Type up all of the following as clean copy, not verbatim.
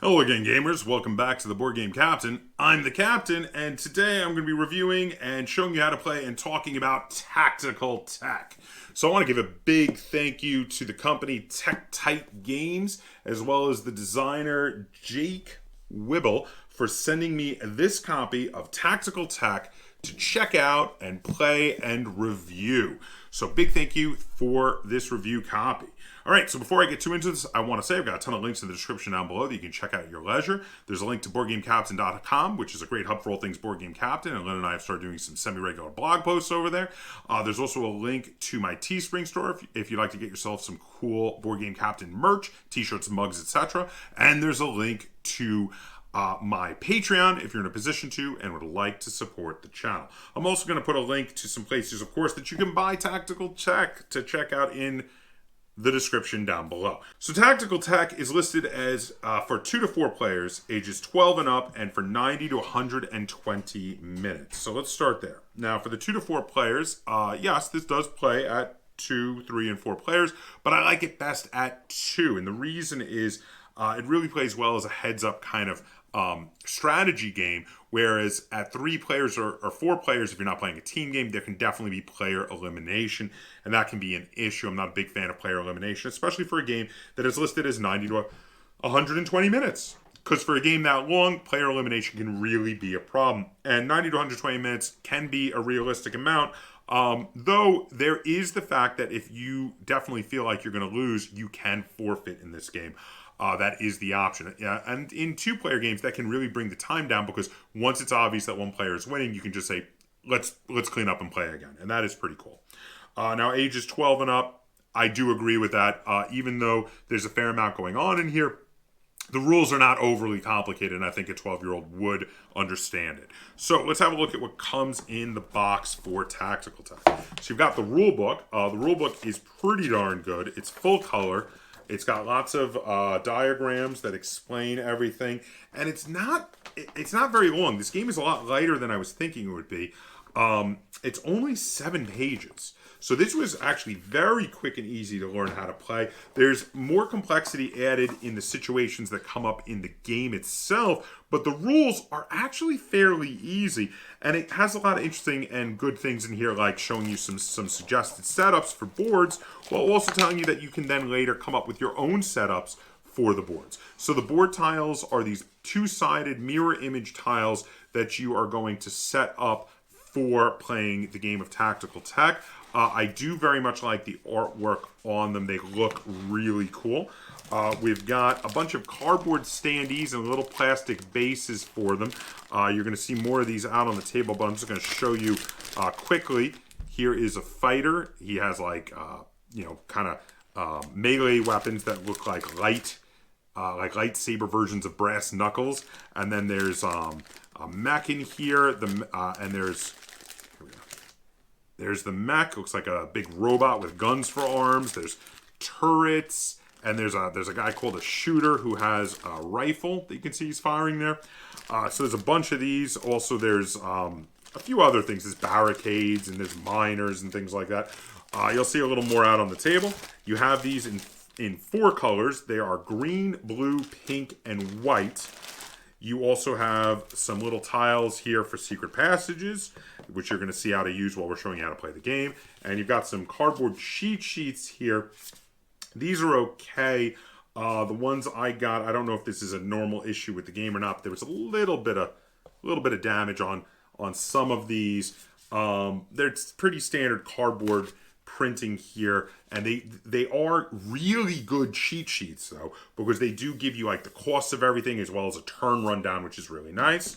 Hello again, gamers. Welcome back to the Board Game Captain. I'm the Captain, and today I'm going to be reviewing and showing you how to play and talking about tactical tech. So I want to give a big thank you to the company Tech Tight Games, as well as the designer Jake Wibble for sending me this copy of Tactical Tech to check out and play and review. So big thank you for this review copy. All right, so before I get too into this, I want to say I've got a ton of links in the description down below that you can check out at your leisure. There's a link to BoardGameCaptain.com, which is a great hub for all things Board Game Captain, and Lynn and I have started doing some semi-regular blog posts over there. There's also a link to my Teespring store if you'd like to get yourself some cool Board Game Captain merch, t-shirts, mugs, etc. And there's a link to my Patreon if you're in a position to and would like to support the channel. I'm also going to put a link to some places, of course, that you can buy Tactical Tech to check out in the description down below. So Tactical Tech is listed as for 2 to 4 players, ages 12 and up, and for 90 to 120 minutes. So let's start there. Now for the 2 to 4 players, yes, this does play at 2, 3, and 4 players, but I like it best at 2. And the reason is it really plays well as a heads-up kind of strategy game, whereas at 3 players or 4 players, if you're not playing a team game, there can definitely be player elimination, and that can be an issue. I'm not a big fan of player elimination, especially for a game that is listed as 90 to 120 minutes. Because for a game that long, player elimination can really be a problem. And 90 to 120 minutes can be a realistic amount, though there is the fact that if you definitely feel like you're going to lose, you can forfeit in this game. That is the option. And in 2-player games, that can really bring the time down, because once it's obvious that one player is winning, you can just say, let's clean up and play again. And that is pretty cool. Now, ages 12 and up, I do agree with that. Even though there's a fair amount going on in here, the rules are not overly complicated, and I think a 12-year-old would understand it. So let's have a look at what comes in the box for Tactical Tech. So you've got the rule book. The rule book is pretty darn good. It's full color. It's got lots of diagrams that explain everything, and it's not very long. This game is a lot lighter than I was thinking it would be. It's only 7 pages. So this was actually very quick and easy to learn how to play. There's more complexity added in the situations that come up in the game itself, but the rules are actually fairly easy. And it has a lot of interesting and good things in here, like showing you some suggested setups for boards, while also telling you that you can then later come up with your own setups for the boards. So the board tiles are these 2-sided mirror image tiles that you are going to set up for playing the game of Tactical Tech. I do very much like the artwork on them. They look really cool. We've got a bunch of cardboard standees and little plastic bases for them. You're going to see more of these out on the table, but I'm just going to show you quickly. Here is a fighter. He has like, kind of melee weapons that look like lightsaber versions of brass knuckles. And then there's a mech in here, and there's the mech. Looks like a big robot with guns for arms. There's turrets, and there's a guy called a shooter who has a rifle that you can see he's firing there. So there's a bunch of these. Also, there's a few other things. There's barricades, and there's miners and things like that. You'll see a little more out on the table. You have these in 4 colors. They are green, blue, pink, and white. You also have some little tiles here for secret passages, which you're going to see how to use while we're showing you how to play the game. And you've got some cardboard cheat sheets here. These are okay. The ones I got, I don't know if this is a normal issue with the game or not, but there was a little bit of damage on some of these. They're pretty standard cardboard printing here, and they are really good cheat sheets though, because they do give you like the cost of everything as well as a turn rundown, which is really nice.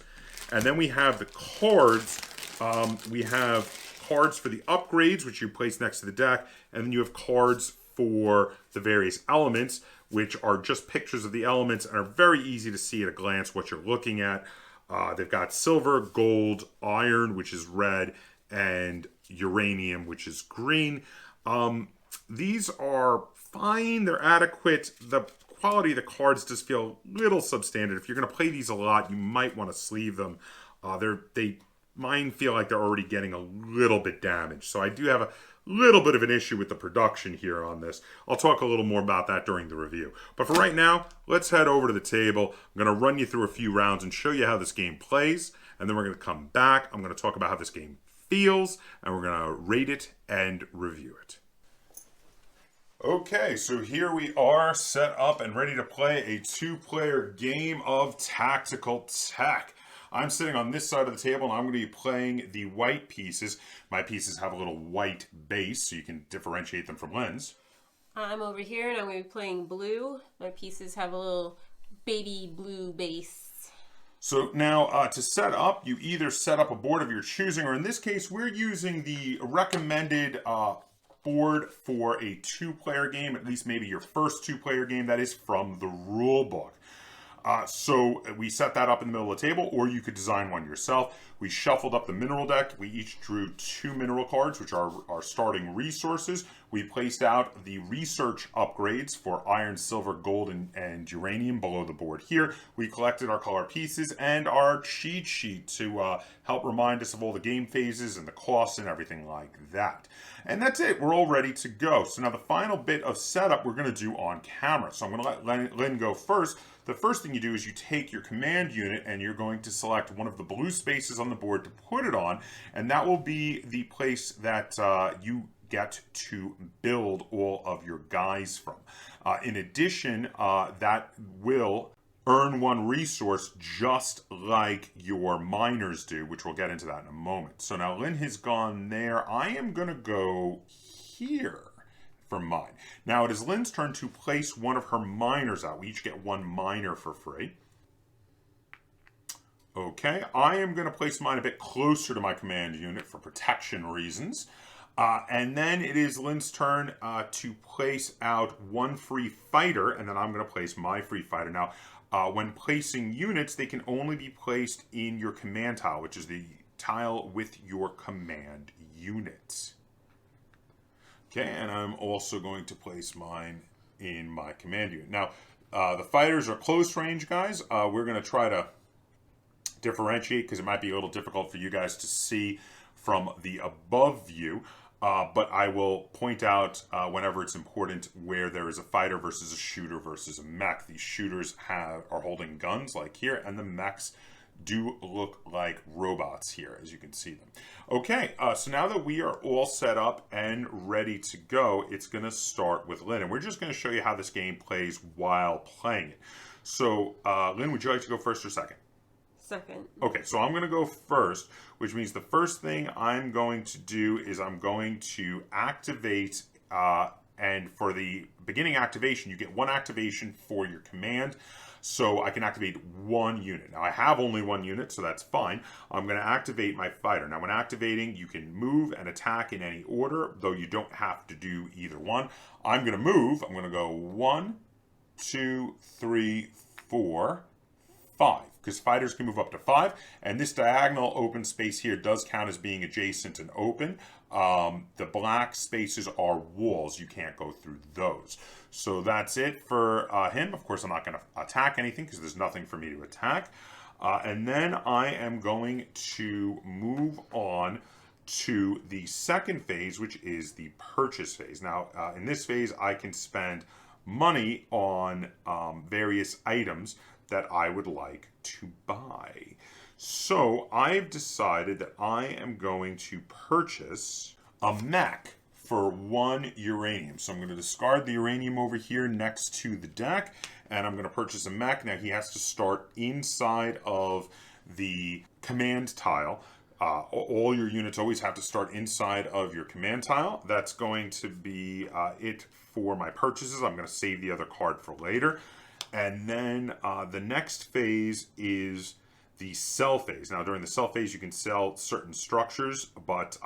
And then we have the cards. We have cards for the upgrades, which you place next to the deck, and then you have cards for the various elements, which are just pictures of the elements and are very easy to see at a glance what you're looking at. They've got silver, gold, iron, which is red, and uranium, which is green. These are fine. They're adequate. The quality of the cards just feel a little substandard. If you're going to play these a lot, you might want to sleeve them. Mine feel like they're already getting a little bit damaged. So I do have a little bit of an issue with the production here on this. I'll talk a little more about that during the review. But for right now, let's head over to the table. I'm going to run you through a few rounds and show you how this game plays. And then we're going to come back. I'm going to talk about how this game feels. And we're going to rate it and review it. Okay, so here we are set up and ready to play a two-player game of Tactical Tech. I'm sitting on this side of the table and I'm going to be playing the white pieces. My pieces have a little white base so you can differentiate them from Lynn's. I'm over here and I'm going to be playing blue. My pieces have a little baby blue base. So now to set up, you either set up a board of your choosing, or in this case, we're using the recommended board for a two-player game, at least maybe your first two-player game, that is from the rule book. So we set that up in the middle of the table, or you could design one yourself. We shuffled up the mineral deck. We each drew 2 mineral cards, which are our starting resources. We placed out the research upgrades for iron, silver, gold, and uranium below the board here. We collected our color pieces and our cheat sheet to help remind us of all the game phases and the costs and everything like that. And that's it. We're all ready to go. So now the final bit of setup we're going to do on camera. So I'm going to let Lynn go first. The first thing you do is you take your command unit and you're going to select one of the blue spaces on the board to put it on, and that will be the place that you get to build all of your guys from. In addition, that will earn 1 resource just like your miners do, which we'll get into that in a moment. So now Lynn has gone there. I am going to go here for mine. Now it is Lynn's turn to place one of her miners out. We each get 1 miner for free. Okay, I am going to place mine a bit closer to my command unit for protection reasons. And then it is Lynn's turn to place out 1 free fighter, and then I'm going to place my free fighter. Now, when placing units, they can only be placed in your command tile, which is the tile with your command units. Okay, and I'm also going to place mine in my command unit. Now, the fighters are close range guys. We're going to try to differentiate because it might be a little difficult for you guys to see from the above view. But I will point out whenever it's important where there is a fighter versus a shooter versus a mech. These shooters are holding guns like here, and the mechs do look like robots here, as you can see them. Okay, so now that we are all set up and ready to go, it's going to start with Lynn. And we're just going to show you how this game plays while playing it. So, Lynn, would you like to go first or second? Second. Okay, so I'm going to go first, which means the first thing I'm going to do is I'm going to activate, and for the beginning activation, you get 1 activation for your command. So I can activate 1 unit. Now I have only 1 unit, so that's fine. I'm going to activate my fighter. Now when activating, you can move and attack in any order, though you don't have to do either one. I'm going to move. I'm going to go 1, 2, 3, 4, 5. Because fighters can move up to 5. And this diagonal open space here does count as being adjacent and open. The black spaces are walls. You can't go through those. So that's it for him. Of course, I'm not going to attack anything because there's nothing for me to attack. And then I am going to move on to the second phase, which is the purchase phase. Now, in this phase, I can spend money on various items that I would like to buy. So I've decided that I am going to purchase a mech for 1 uranium. So I'm going to discard the uranium over here next to the deck, and I'm going to purchase a mech. Now he has to start inside of the command tile. All your units always have to start inside of your command tile. That's going to be it for my purchases. I'm going to save the other card for later. And then the next phase is the sell phase. Now, during the sell phase, you can sell certain structures, but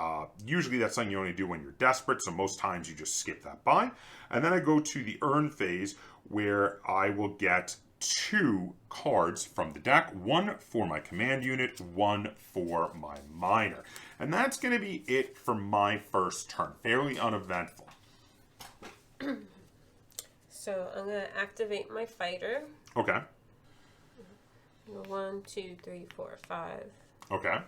usually that's something you only do when you're desperate, so most times you just skip that by. And then I go to the earn phase, where I will get 2 cards from the deck, 1 for my command unit, 1 for my miner. And that's going to be it for my first turn. Fairly uneventful. So I'm going to activate my fighter. Okay. 1, 2, 3, 4, 5. Okay.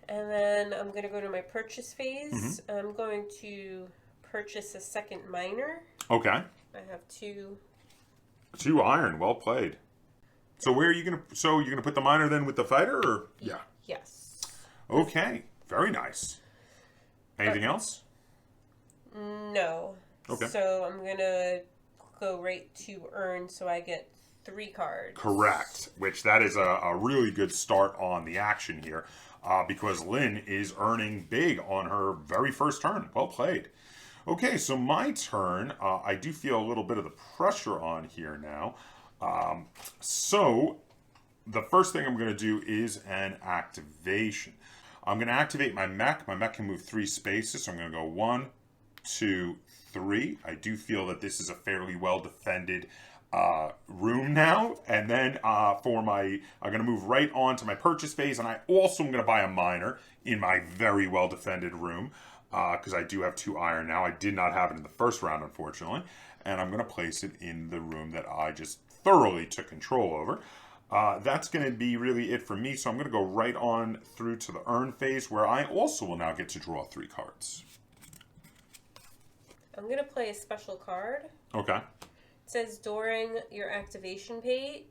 And then I'm going to go to my purchase phase. I'm going to purchase a second miner. Okay. I have two. 2 iron. Well played. So where are you gonna? So you're gonna put the miner then with the fighter, or yeah? Yes. Okay. Very nice. Anything else? No. Okay. So I'm going to go right to Urn so I get 3 cards. Correct. Which that is a really good start on the action here, because Lynn is earning big on her very first turn. Well played. Okay, so my turn. I do feel a little bit of the pressure on here now. So the first thing I'm going to do is an activation. I'm going to activate my mech. My mech can move 3 spaces, so I'm going to go 1, 2, 3. I do feel that this is a fairly well defended room now. And then I'm going to move right on to my purchase phase, and I also am going to buy a miner in my very well defended room, because I do have 2 iron now. I did not have it in the first round, unfortunately. And I'm going to place it in the room that I just thoroughly took control over. That's going to be really it for me. So I'm going to go right on through to the Urn Phase, where I also will now get to draw 3 cards. I'm going to play a special card. Okay. It says during your activation phase,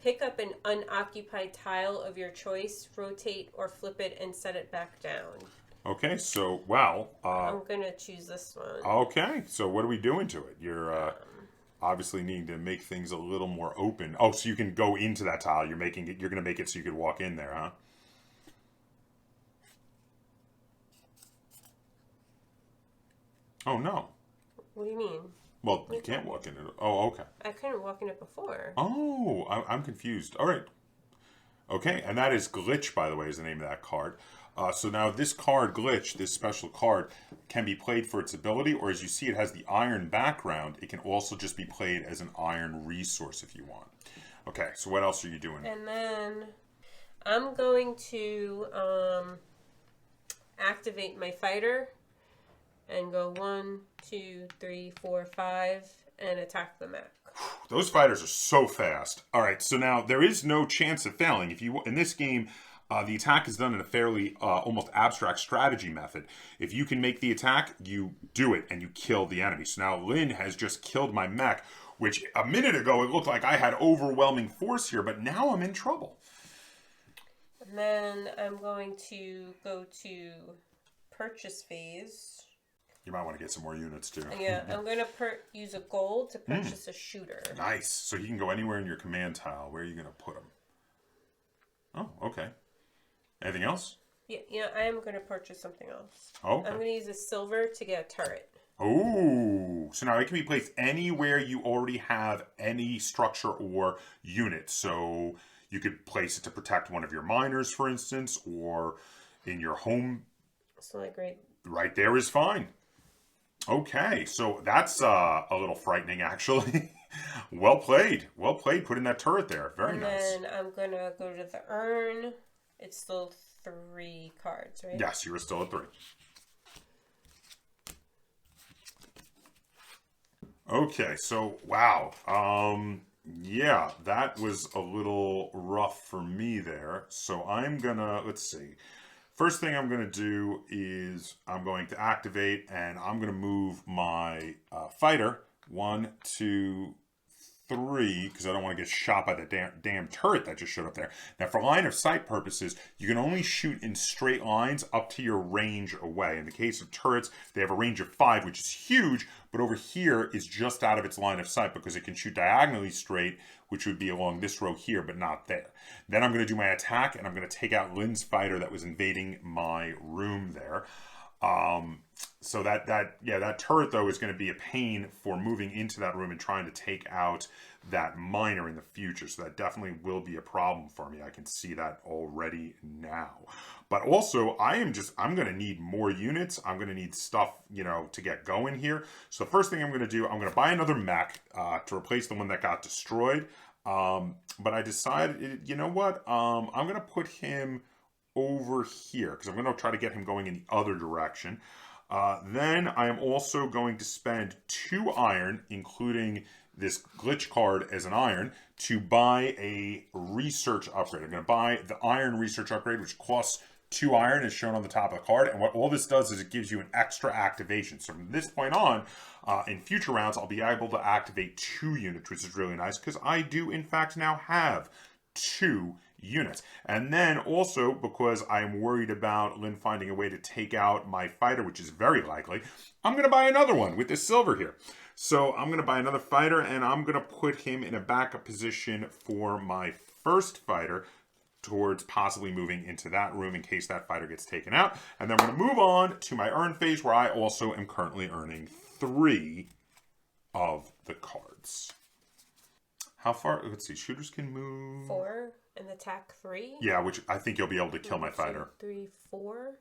pick up an unoccupied tile of your choice, rotate or flip it, and set it back down. Okay, so, wow. I'm going to choose this one. Okay, so what are we doing to it? You're obviously needing to make things a little more open. Oh, so you can go into that tile. You're going to make it so you could walk in there, huh? Oh, no. What do you mean? Well, you can't walk in it. Oh, okay. I couldn't walk in it before. Oh, I'm confused. All right. Okay, and that is Glitch, by the way, is the name of that card. So now this card, Glitch, this special card, can be played for its ability, or as you see, it has the iron background. It can also just be played as an iron resource if you want. Okay, so what else are you doing? And then I'm going to activate my fighter and go 1, 2, 3, 4, 5, and attack the mech. Those fighters are so fast. All right, so now there is no chance of failing. If you in this game, the attack is done in a fairly almost abstract strategy method. If you can make the attack, you do it and you kill the enemy. So now Lynn has just killed my mech, which a minute ago it looked like I had overwhelming force here, but now I'm in trouble. And then I'm going to go to purchase phase. You might want to get some more units too. Yeah, I'm going to use a gold to purchase a shooter. Nice. So he can go anywhere in your command tile. Where are you going to put him? Oh, okay. Anything else? Yeah, I am going to purchase something else. Okay. I'm going to use a silver to get a turret. Oh, so now it can be placed anywhere you already have any structure or unit. So you could place it to protect one of your miners, for instance, or in your home. So like right there is fine. Okay, so that's a little frightening, actually. Well played. Well played, putting that turret there. Very nice. And then I'm going to go to the urn. It's still 3 cards, right? Yes, you were still at 3. Okay, so, wow. Yeah, that was a little rough for me there. So I'm going to, let's see. First thing I'm going to do is I'm going to activate, and I'm going to move my fighter 1, 2, 3, because I don't want to get shot by the damn turret that just showed up there. Now, for line of sight purposes, you can only shoot in straight lines up to your range away. In the case of turrets, they have a range of 5, which is huge, but over here is just out of its line of sight because it can shoot diagonally straight, which would be along this row here, but not there. Then I'm going to do my attack, and I'm going to take out Lynn's fighter that was invading my room there. So that turret, though, is going to be a pain for moving into that room and trying to take out that miner in the future. So that definitely will be a problem for me. I can see that already now. But also, I'm going to need more units. I'm going to need stuff, to get going here. So the first thing I'm going to do, I'm going to buy another mech to replace the one that got destroyed. But I decided, you know what? I'm going to put him over here because I'm going to try to get him going in the other direction. Then I am also going to spend 2 iron, including this glitch card as an iron to buy a research upgrade. I'm going to buy the iron research upgrade, which costs 2 iron, as shown on the top of the card. And what all this does is it gives you an extra activation. So from this point on, in future rounds, I'll be able to activate 2 units, which is really nice because I do, in fact, now have 2 units. And then also, because I'm worried about Lynn finding a way to take out my fighter, which is very likely, I'm going to buy another one with this silver here. So I'm going to buy another fighter, and I'm going to put him in a backup position for my first fighter towards possibly moving into that room in case that fighter gets taken out. And then I'm going to move on to my Urn Phase, where I also am currently earning 3 of the cards. How far? Let's see. Shooters can move 4 and attack 3. Yeah, which I think you'll be able to kill my fighter. 3, 4.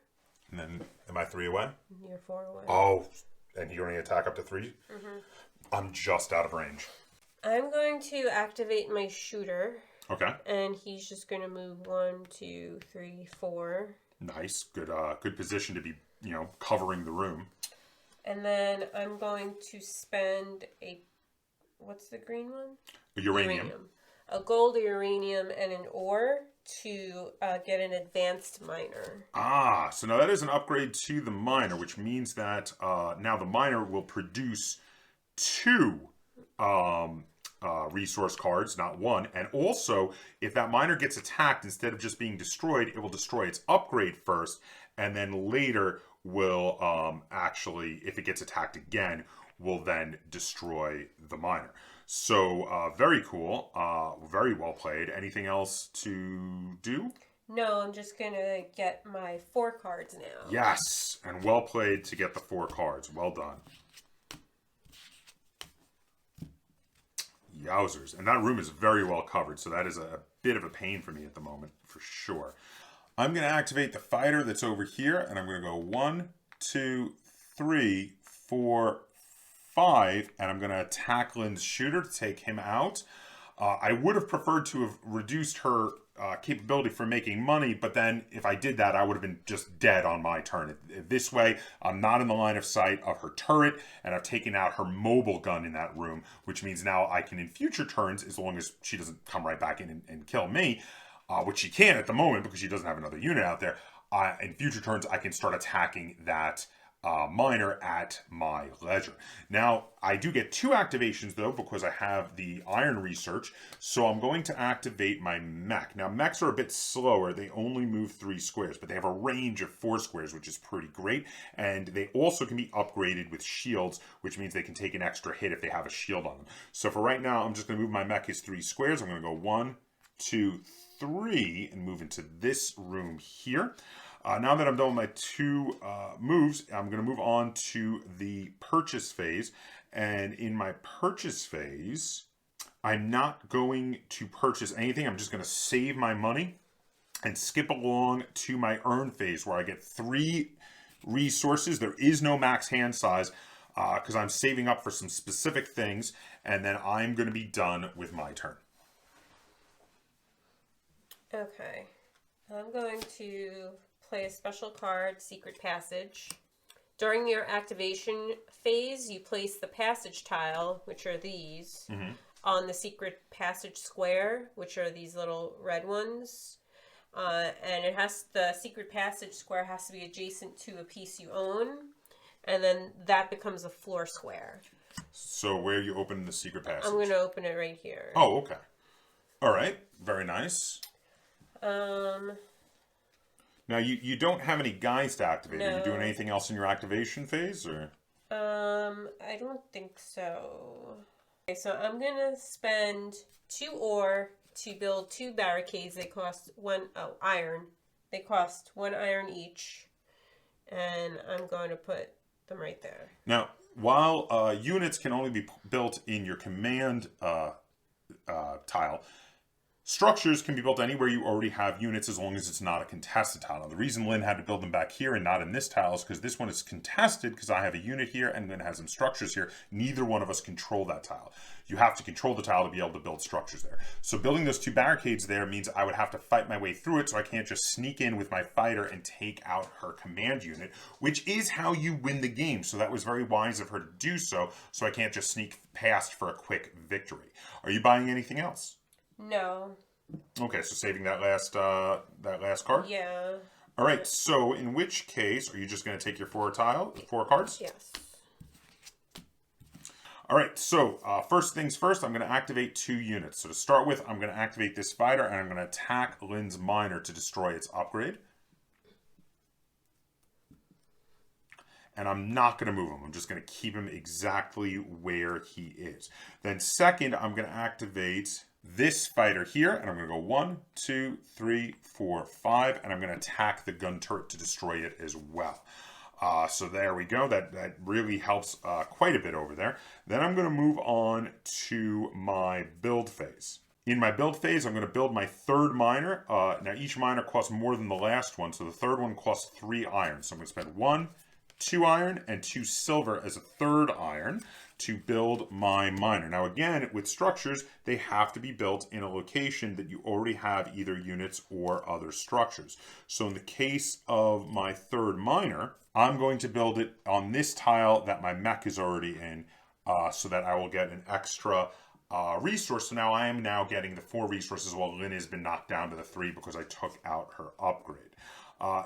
And then, am I 3 away? You're 4 away. Oh, and you only attack up to 3? I'm just out of range. I'm going to activate my shooter. Okay. And he's just going to move 1, 2, 3, 4. Nice. Good position to be, covering the room. And then I'm going to spend a... What's the green one? Uranium. A gold, a uranium, and an ore to get an advanced miner. Ah, so now that is an upgrade to the miner, which means that now the miner will produce 2 resource cards, not 1. And also, if that miner gets attacked, instead of just being destroyed, it will destroy its upgrade first, and then later will actually, if it gets attacked again, will then destroy the miner. So, very cool. Very well played. Anything else to do? No, I'm just going to get my 4 cards now. Yes, and well played to get the 4 cards. Well done. Yowzers. And that room is very well covered, so that is a bit of a pain for me at the moment, for sure. I'm going to activate the fighter that's over here, and I'm going to go 1, 2, 3, 4, 5, and I'm going to attack Lynn's shooter to take him out. I would have preferred to have reduced her capability for making money, but then if I did that, I would have been just dead on my turn. This way, I'm not in the line of sight of her turret, and I've taken out her mobile gun in that room, which means now I can, in future turns, as long as she doesn't come right back in and kill me, which she can at the moment because she doesn't have another unit out there, in future turns, I can start attacking that miner at my leisure. Now, I do get 2 activations, though, because I have the iron research, so I'm going to activate my mech. Now, mechs are a bit slower. They only move 3 squares, but they have a range of 4 squares, which is pretty great, and they also can be upgraded with shields, which means they can take an extra hit if they have a shield on them. So for right now, I'm just going to move my mech as 3 squares. I'm going to go 1, 2, 3, and move into this room here. Now that I'm done with my 2 moves, I'm going to move on to the purchase phase. And in my purchase phase, I'm not going to purchase anything. I'm just going to save my money and skip along to my Urn Phase, where I get 3 resources. There is no max hand size because I'm saving up for some specific things. And then I'm going to be done with my turn. Okay. I'm going to play a special card, Secret Passage. During your activation phase, you place the passage tile, which are these, on the Secret Passage square, which are these little red ones. And the Secret Passage square has to be adjacent to a piece you own, and then that becomes a floor square. So where you open the Secret Passage? I'm going to open it right here. Oh, okay. All right. Very nice. Now, you don't have any guys to activate. No. Are you doing anything else in your activation phase, or? I don't think so. Okay, so I'm going to spend 2 ore to build 2 barricades. They cost iron. They cost 1 iron each. And I'm going to put them right there. Now, while units can only be built in your command tile, Structures can be built anywhere you already have units as long as it's not a contested tile. Now, the reason Lynn had to build them back here and not in this tile is because this one is contested because I have a unit here and Lynn has some structures here. Neither one of us control that tile. You have to control the tile to be able to build structures there. So building those 2 barricades there means I would have to fight my way through it, so I can't just sneak in with my fighter and take out her command unit, which is how you win the game. So that was very wise of her to do so I can't just sneak past for a quick victory. Are you buying anything else? No. Okay, so saving that last card? Yeah. All right, so in which case, are you just going to take your 4 cards? Yes. All right, so first things first, I'm going to activate 2 units. So to start with, I'm going to activate this fighter, and I'm going to attack Lynn's miner to destroy its upgrade. And I'm not going to move him. I'm just going to keep him exactly where he is. Then second, I'm going to activate this fighter here, and I'm going to go 1, 2, 3, 4, 5, and I'm going to attack the gun turret to destroy it as well. So there we go. That really helps quite a bit over there. Then I'm going to move on to my build phase. In my build phase, I'm going to build my 3rd miner. Now each miner costs more than the last one, so the 3rd one costs 3 iron. So I'm going to spend 1, 2 iron, and 2 silver as a 3rd iron to build my miner. Now again, with structures, they have to be built in a location that you already have either units or other structures. So in the case of my 3rd miner, I'm going to build it on this tile that my mech is already in, so that I will get an extra resource. So now I am now getting the 4 resources while Lynn has been knocked down to the 3 because I took out her upgrade.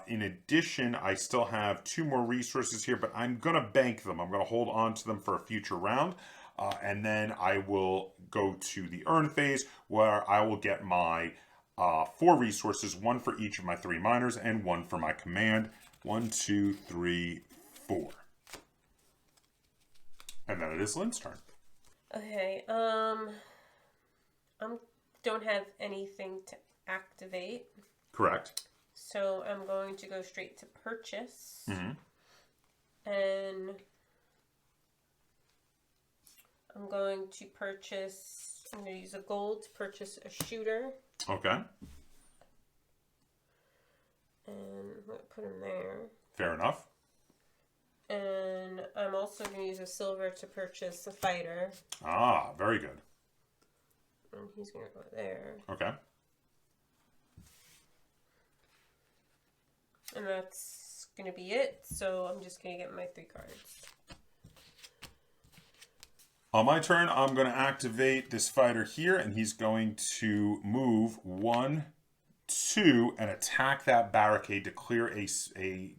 In addition, I still have 2 more resources here, but I'm going to bank them. I'm going to hold on to them for a future round, and then I will go to the Urn Phase, where I will get my 4 resources, 1 for each of my 3 miners and 1 for my command. 1, 2, 3, 4. And then it is Lynn's turn. Okay, I don't have anything to activate. Correct. So I'm going to go straight to purchase. Mm-hmm. And I'm going to purchase, I'm going to use a gold to purchase a shooter. Okay. And I'm going to put him there. Fair enough. And I'm also going to use a silver to purchase a fighter. Ah, very good. And he's going to go there. Okay. And that's going to be it. So I'm just going to get my 3 cards. On my turn, I'm going to activate this fighter here, and he's going to move 1, 2, and attack that barricade to clear a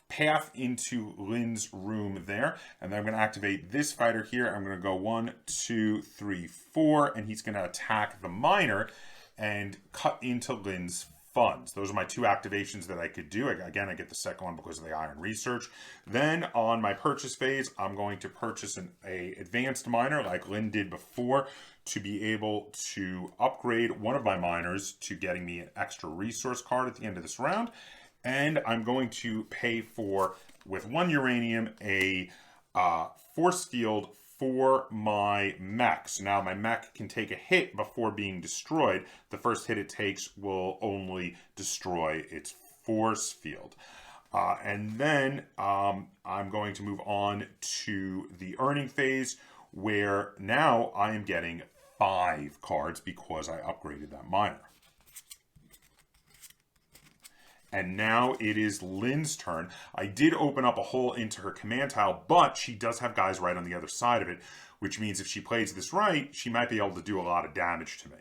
path into Lynn's room there. And then I'm going to activate this fighter here. I'm going to go 1, 2, 3, 4, and he's going to attack the miner and cut into Lynn's funds. Those are my 2 activations that I could do. Again, I get the second one because of the iron research. Then on my purchase phase, I'm going to purchase an advanced miner like Lynn did before to be able to upgrade one of my miners to getting me an extra resource card at the end of this round. And I'm going to pay for, with 1 uranium, a force field for my mech. So now my mech can take a hit before being destroyed. The first hit it takes will only destroy its force field. And then I'm going to move on to the earning phase, where now I am getting 5 cards because I upgraded that miner. And now it is Lynn's turn. I did open up a hole into her command tile, but she does have guys right on the other side of it, which means if she plays this right, she might be able to do a lot of damage to me.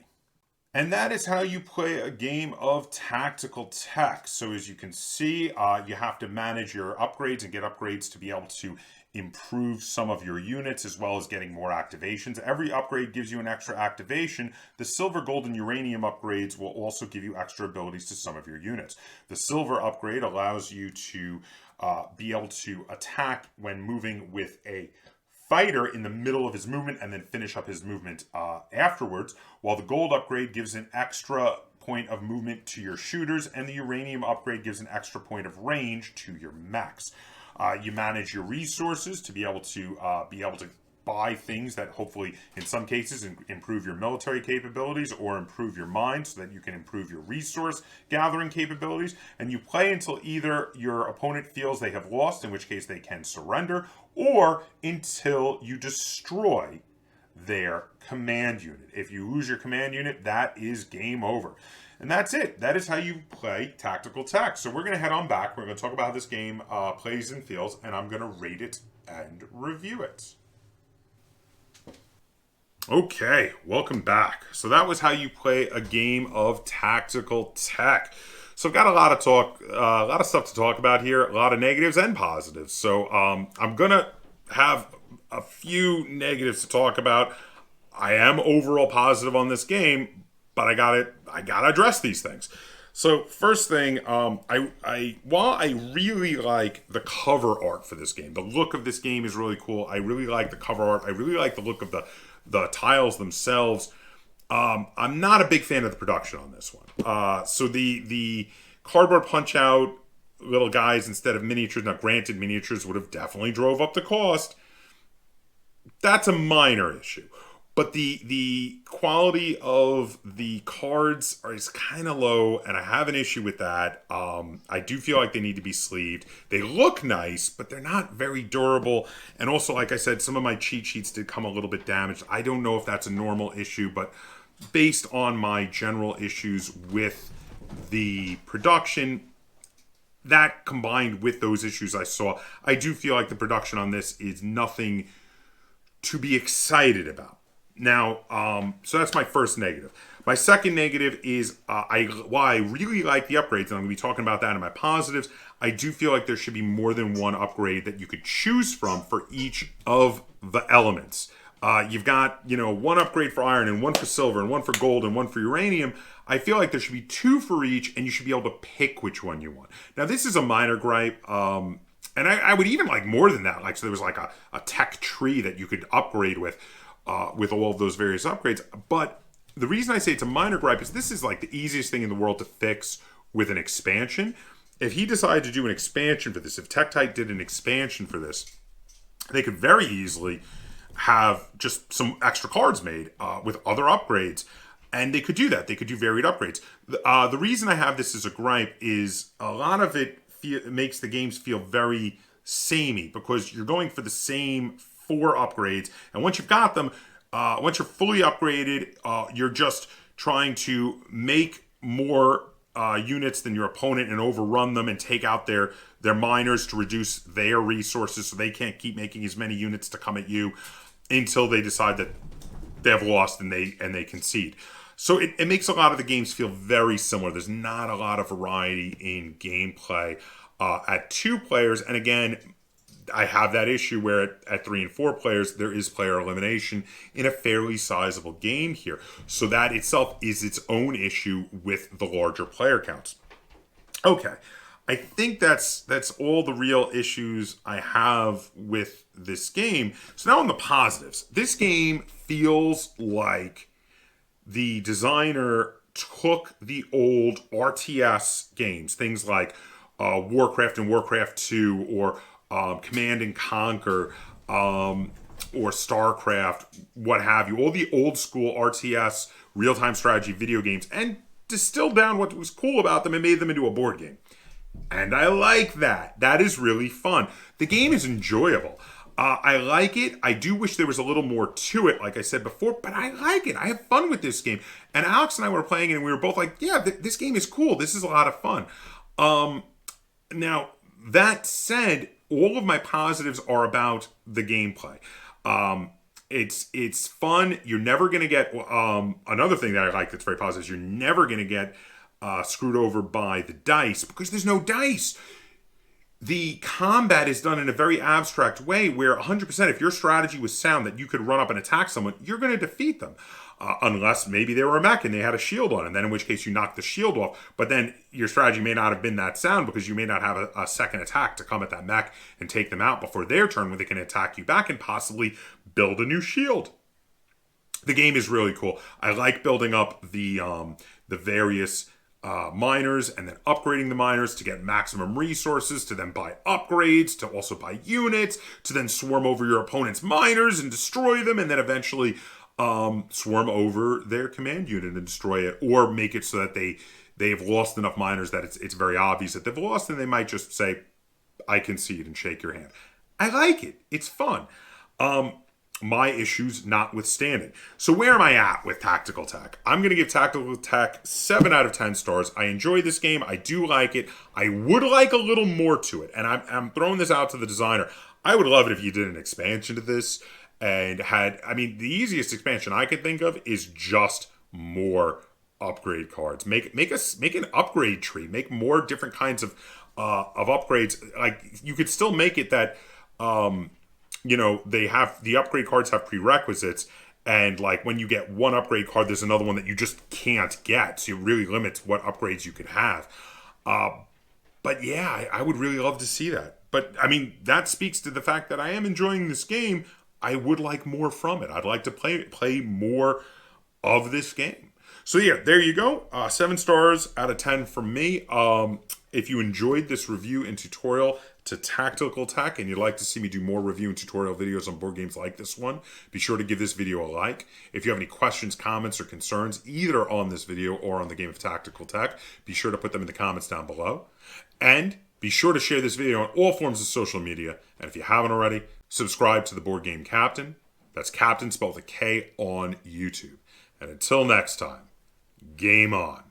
And that is how you play a game of tactical tech. So as you can see, you have to manage your upgrades and get upgrades to be able to improve some of your units, as well as getting more activations. Every upgrade gives you an extra activation. The silver, gold, and uranium upgrades will also give you extra abilities to some of your units. The silver upgrade allows you to be able to attack when moving with a fighter in the middle of his movement and then finish up his movement afterwards, while the gold upgrade gives an extra point of movement to your shooters, and the uranium upgrade gives an extra point of range to your mechs. You manage your resources to be able to buy things that hopefully, in some cases, improve your military capabilities or improve your mind so that you can improve your resource gathering capabilities. And you play until either your opponent feels they have lost, in which case they can surrender, or until you destroy their command unit. If you lose your command unit, that is game over. And that's it. That is how you play Tactical Tech. So we're going to head on back. We're going to talk about how this game plays and feels, and I'm going to rate it and review it. Okay, welcome back. So that was how you play a game of Tactical Tech. So I've got a lot of stuff to talk about here, a lot of negatives and positives. So I'm going to have a few negatives to talk about. I am overall positive on this game, but I gotta address these things. So first thing, while I really like the cover art for this game, the look of this game is really cool. I really like the cover art. I really like the look of the tiles themselves. I'm not a big fan of the production on this one. So the cardboard punch out little guys instead of miniatures. Now, granted, miniatures would have definitely drove up the cost. That's a minor issue. But the quality of the cards is kind of low, and I have an issue with that. I do feel like they need to be sleeved. They look nice, but they're not very durable. And also, like I said, some of my cheat sheets did come a little bit damaged. I don't know if that's a normal issue, but based on my general issues with the production, that combined with those issues I saw, I do feel like the production on this is nothing to be excited about. Now, so that's my first negative. My second negative is while I really like the upgrades, and I'm going to be talking about that in my positives, I do feel like there should be more than one upgrade that you could choose from for each of the elements. You've got, one upgrade for iron and one for silver and one for gold and one for uranium. I feel like there should be two for each, and you should be able to pick which one you want. Now, this is a minor gripe. And I would even like more than that. Like, so there was like a tech tree that you could upgrade with all of those various upgrades. But the reason I say it's a minor gripe is this is like the easiest thing in the world to fix with an expansion. If he decided to do an expansion for this, if Tektite did an expansion for this, they could very easily have just some extra cards made with other upgrades. And they could do that. They could do varied upgrades. The reason I have this as a gripe is a lot of it makes the games feel very samey because you're going for the same 4 upgrades, and once you've got them, once you're fully upgraded, you're just trying to make more units than your opponent and overrun them and take out their miners to reduce their resources so they can't keep making as many units to come at you until they decide that they've lost and they concede. So it makes a lot of the games feel very similar. There's not a lot of variety in gameplay at 2 players, and again, I have that issue where at 3 and 4 players, there is player elimination in a fairly sizable game here. So that itself is its own issue with the larger player counts. Okay, I think that's all the real issues I have with this game. So now on the positives. This game feels like the designer took the old RTS games, things like Warcraft and Warcraft 2, or Command and Conquer, or StarCraft, what have you, all the old school RTS real-time strategy video games, and distilled down what was cool about them and made them into a board game. And I like that. That is really fun. The game is enjoyable. I like it. I do wish there was a little more to it, like I said before, but I like it. I have fun with this game. And Alex and I were playing it, and we were both like, yeah, this game is cool. This is a lot of fun. Now, that said, all of my positives are about the gameplay. It's fun. You're never going to get... another thing that I like that's very positive is you're never going to get screwed over by the dice because there's no dice. The combat is done in a very abstract way where 100%, if your strategy was sound that you could run up and attack someone, you're going to defeat them. Unless maybe they were a mech and they had a shield on, and then in which case you knock the shield off. But then your strategy may not have been that sound because you may not have a second attack to come at that mech and take them out before their turn when they can attack you back and possibly build a new shield. The game is really cool. I like building up the various miners and then upgrading the miners to get maximum resources, to then buy upgrades, to also buy units, to then swarm over your opponent's miners and destroy them, and then eventually swarm over their command unit and destroy it, or make it so that they've lost enough miners that it's very obvious that they've lost, and they might just say, I concede, and shake your hand. I like it. It's fun. My issues notwithstanding. So where am I at with Tactical Tech? I'm going to give Tactical Tech 7 out of 10 stars. I enjoy this game. I do like it. I would like a little more to it. And I'm throwing this out to the designer. I would love it if you did an expansion to this and had, I mean, the easiest expansion I could think of is just more upgrade cards. Make an upgrade tree. Make more different kinds of upgrades. Like, you could still make it that they have the upgrade cards have prerequisites, and like when you get one upgrade card, there's another one that you just can't get. So it really limits what upgrades you can have. But yeah, I would really love to see that. But I mean, that speaks to the fact that I am enjoying this game. I would like more from it. I'd like to play more of this game. So yeah, there you go. 7 stars out of 10 from me. If you enjoyed this review and tutorial to Tactical Tech and you'd like to see me do more review and tutorial videos on board games like this one, be sure to give this video a like. If you have any questions, comments, or concerns, either on this video or on the game of Tactical Tech, be sure to put them in the comments down below. And be sure to share this video on all forms of social media. And if you haven't already, subscribe to the Board Game Captain. That's Captain spelled with a K on YouTube. And until next time, game on.